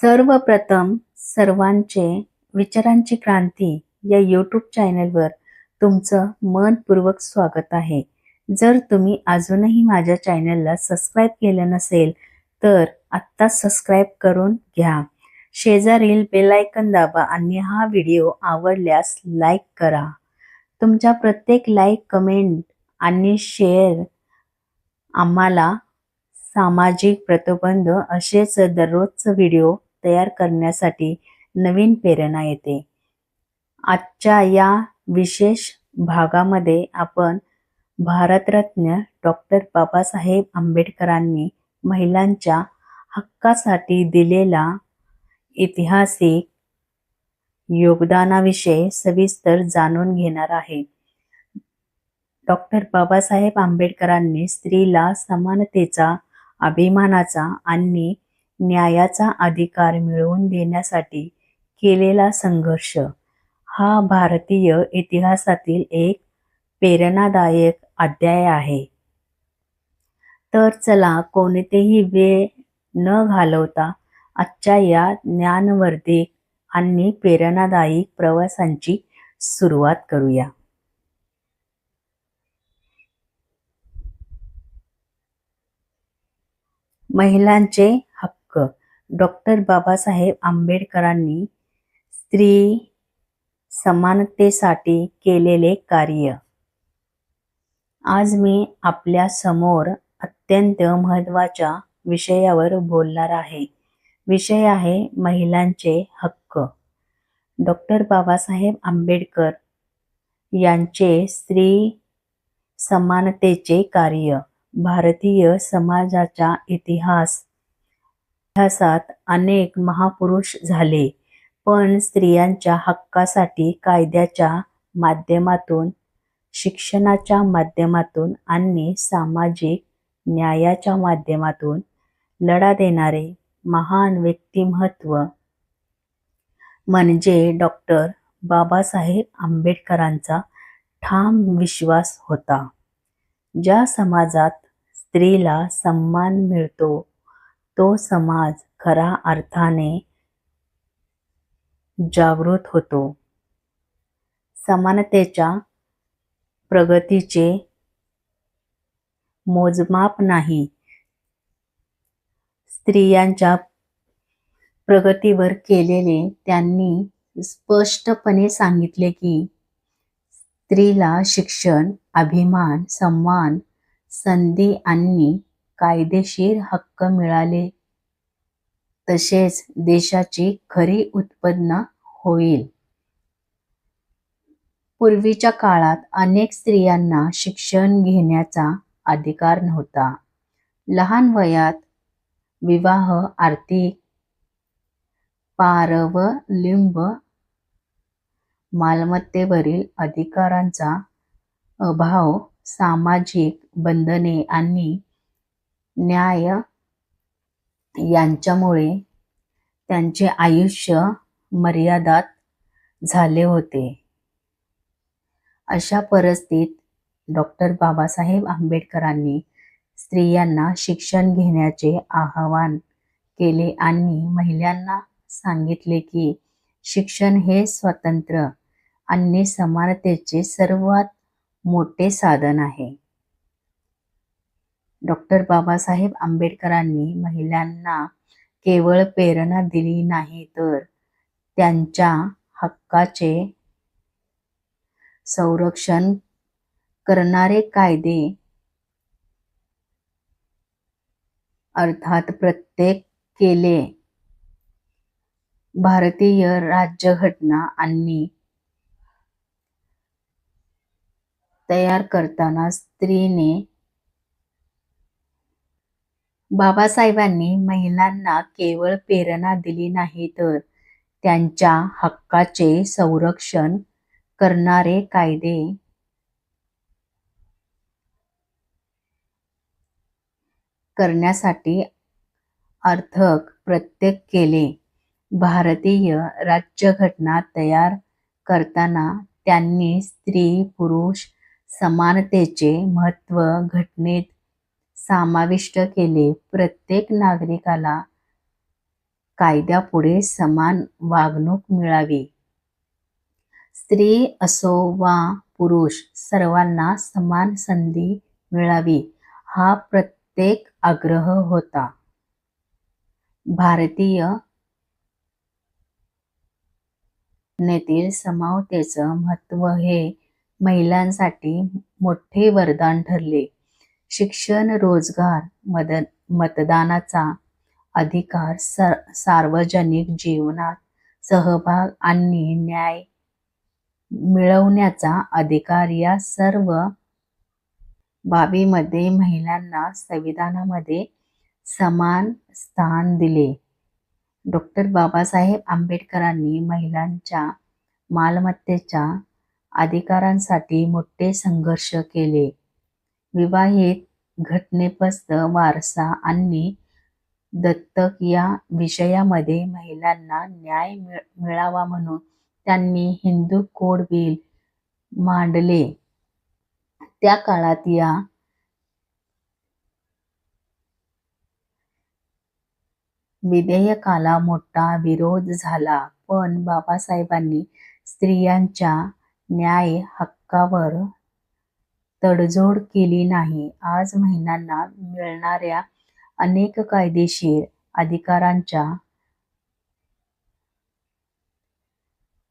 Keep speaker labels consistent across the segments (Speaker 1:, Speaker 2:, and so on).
Speaker 1: सर्वप्रथम सर्वांचे विचारांची क्रांती या यूट्यूब चॅनलवर तुमचं मनपूर्वक स्वागत आहे. जर तुम्ही अजूनही माझ्या चॅनलला सबस्क्राईब केलं नसेल तर आत्ता सबस्क्राईब करून घ्या. शेजारील बेल आयकॉन दाबा आणि हा व्हिडिओ आवडल्यास लाईक करा. तुमच्या प्रत्येक लाईक, कमेंट आणि शेअर आम्हाला सामाजिक प्रतिबंध असेच दररोजचे व्हिडिओ तयार करण्यासाठी नवीन प्रेरणा येते. आजच्या या विशेष भागामध्ये आपण भारतरत्न डॉक्टर बाबासाहेब आंबेडकरांनी महिलांच्या हक्कासाठी दिलेला ऐतिहासिक योगदानाविषयी सविस्तर जाणून घेणार आहे. डॉक्टर बाबासाहेब आंबेडकरांनी स्त्रीला समानतेचा, अभिमानाचा आणि न्यायाचा अधिकार मिळवून देण्यासाठी केलेला संघर्ष हा भारतीय इतिहासातील एक प्रेरणादायक अध्याय आहे. तर चला कोणतेही वेळ न घालवता आजच्या या ज्ञानवर्धक आणि प्रेरणादायी प्रवासाची सुरुवात करूया. महिलांचे हक्क. डॉक्टर बाबासाहेब आंबेडकरांनी स्त्री समानतेसाठी केलेले कार्य. आज मी आपल्या समोर अत्यंत महत्त्वाच्या विषयावर बोलणार आहे. विषय आहे महिलांचे हक्क. डॉक्टर बाबासाहेब आंबेडकर यांचे स्त्री समानतेचे कार्य भारतीय समाजाच्या इतिहासात अनेक महापुरुष झाले, पण स्त्रियांच्या हक्कासाठी कायद्याच्या माध्यमातून, शिक्षणाच्या माध्यमातून आणि सामाजिक न्यायाच्या माध्यमातून लढा देणारे महान व्यक्तिमत्व म्हणजे डॉक्टर बाबासाहेब आंबेडकरांचा ठाम विश्वास होता. ज्या समाजात स्त्रीला सन्मान मिळतो तो समाज खऱ्या अर्थाने जागृत होतो. समानतेच्या प्रगतीचे मोजमाप नाही. स्त्रियांच्या प्रगतीवर केलेले त्यांनी स्पष्टपणे सांगितले की स्त्रीला शिक्षण, अभिमान, सन्मान, संधी आणि कायदेशीर हक्क मिळाले तसेच देशाची खरी उत्पन्न होईल. पूर्वीच्या काळात अनेक स्त्रियांना शिक्षण घेण्याचा अधिकार नव्हता. लहान वयात विवाह, आर्थिक पारवलिंब, मालमत्तेवरील अधिकारांचा अभाव, सामाजिक बंधने आणि न्याय यांच्यामुळे त्यांचे आयुष्य मर्यादित झाले होते. अशा परिस्थितीत डॉक्टर बाबासाहेब आंबेडकरांनी स्त्रियांना शिक्षण घेण्याचे आवाहन केले आणि महिलांना सांगितले की शिक्षण हे स्वातंत्र्य आणि समानतेचे सर्वात मोठे साधन आहे. डॉक्टर बाबासाहेब आंबेडकरांनी महिलांना केवळ प्रेरणा दिली नाही तर त्यांच्या हक्काचे संरक्षण करणारे कायदे अर्थात प्रत्येक केले. भारतीय राज्यघटना आणि तयार करताना स्त्रीने बाबासाहेबांनी महिलांना केवळ प्रेरणा दिली नाही तर त्यांच्या हक्काचे संरक्षण करणारे कायदे करण्यासाठी अर्थक प्रत्येक केले. भारतीय राज्यघटना तयार करताना त्यांनी स्त्री-पुरुष समानतेचे महत्त्व घटनेत समाविष्ट केले. प्रत्येक नागरिकाला कायद्यापुढे समान वागणूक मिळावी. स्त्री असो वा पुरुष सर्वांना समान संधी मिळावी हा प्रत्येक आग्रह होता. भारतीय घटनेतील समानतेचं महत्त्व हे महिलांसाठी मोठे वरदान ठरले. शिक्षण, रोजगार, मतदानाचा अधिकार, सार्वजनिक जीवनात सहभाग आणि न्याय मिळवण्याचा अधिकार या सर्व बाबींमध्ये महिलांना संविधानामध्ये समान स्थान दिले. डॉ. बाबासाहेब आंबेडकरांनी महिलांच्या मालमत्तेच्या अधिकारांसाठी मोठे संघर्ष केले. विवाहित, घटनेबद्ध वारसा आणि दत्तक या विषयामध्ये महिलांना न्याय मिळावा म्हणून त्यांनी हिंदू कोड बिल मांडले. त्या काळात या विधेयकाला मोठा विरोध झाला, पण बाबासाहेबांनी स्त्रियांच्या न्याय हक्कावर तडजोड केली नाही. आज महिलांना मिळणाऱ्या अनेक कायदेशीर अधिकारांच्या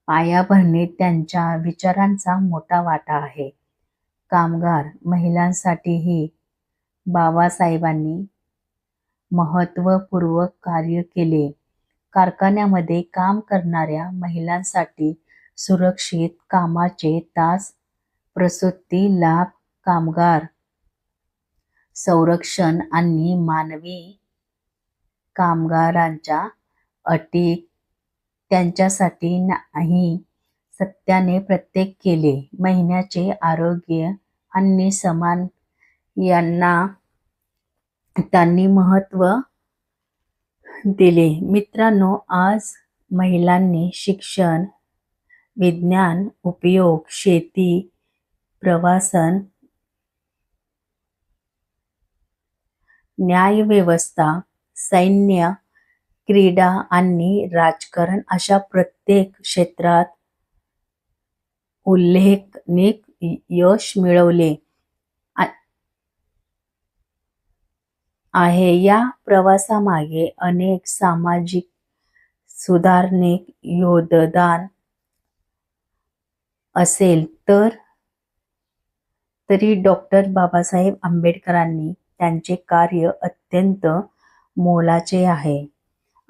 Speaker 1: पायाभरणीत त्यांच्या विचारांचा मोठा वाटा आहे. कामगार महिलांसाठीही बाबासाहेबांनी महत्त्वपूर्ण कार्य केले. कारखान्यामध्ये काम करणाऱ्या महिलांसाठी सुरक्षित कामाचे तास, प्रसूती लाभ, कामगार संरक्षण आणि मानवी कामगारांच्या अटी त्यांच्यासाठी नाही सत्याने प्रत्येक केले. महिलांचे आरोग्य आणि सन्मान यांना त्यांनी महत्त्व दिले. मित्रांनो, आज महिलांनी शिक्षण, विज्ञान, उद्योग, शेती, प्रशासन, न्यायव्यवस्था, सैन्य, क्रीडा आणि राजकारण अशा प्रत्येक क्षेत्रात उल्लेखनीय यश मिळवले आहे. या प्रवासामागे अनेक सामाजिक सुधारणेक योगदान असेल तरी डॉ. बाबासाहेब आंबेडकरांनी त्यांचे कार्य अत्यंत मोलाचे आहे.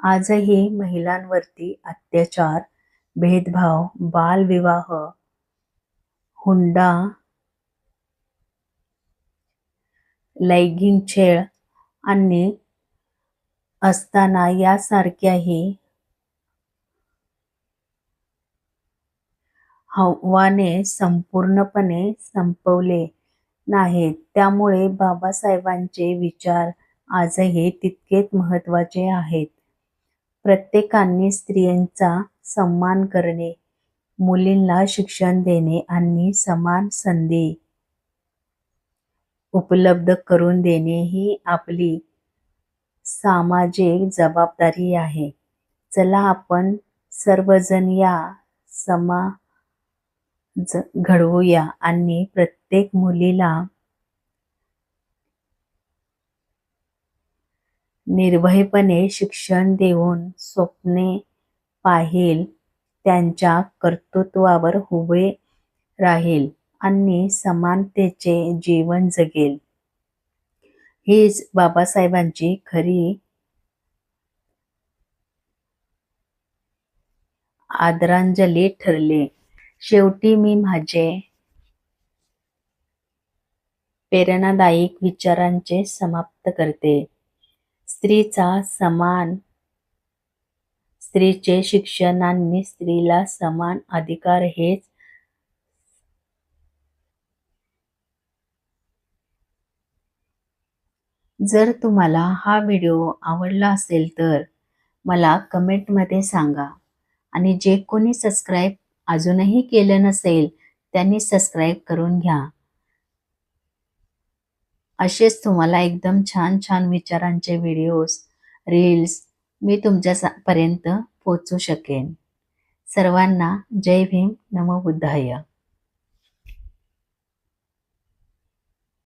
Speaker 1: आजही महिलांवरती अत्याचार, भेदभाव, बालविवाह, हुंडा, लैंगिक छळ आणि असताना यासारख्याही आव्हाने संपूर्णपणे संपवले नाहीत. त्यामुळे बाबासाहेबांचे विचार आजही तितकेच महत्त्वाचे आहेत. प्रत्येकाने स्त्रियांचा सन्मान करणे, मुलींना शिक्षण देणे आणि समान संधी उपलब्ध करून देणे ही आपली सामाजिक जबाबदारी आहे. चला आपण सर्वजण या समाज घडवूया आणि प्रत्येक मुलीला निर्भयपणे शिक्षण देऊन स्वप्ने पाहिल, त्यांच्या कर्तृत्वावर उभे राहील आणि समानतेचे जीवन जगेल. हीच बाबासाहेबांची खरी आदरांजली ठरली. शेवटी मी माझे प्रेरणादायक विचारांचे समाप्त करते. स्त्रीचा सन्मान, स्त्रीचे शिक्षण आणि स्त्रीला समान अधिकार हेच जर तुम्हाला हा व्हिडिओ आवडला असेल तर मला कमेंटमध्ये सांगा आणि जे कोणी सबस्क्राईब अजूनही केलं नसेल त्यांनी सबस्क्राईब करून घ्या. असेच तुम्हाला एकदम छान छान विचारांचे व्हिडिओज, रील्स मी तुमच्यापर्यंत पोहोचू शकेन. सर्वांना जय भीम, नमो बुद्धाय.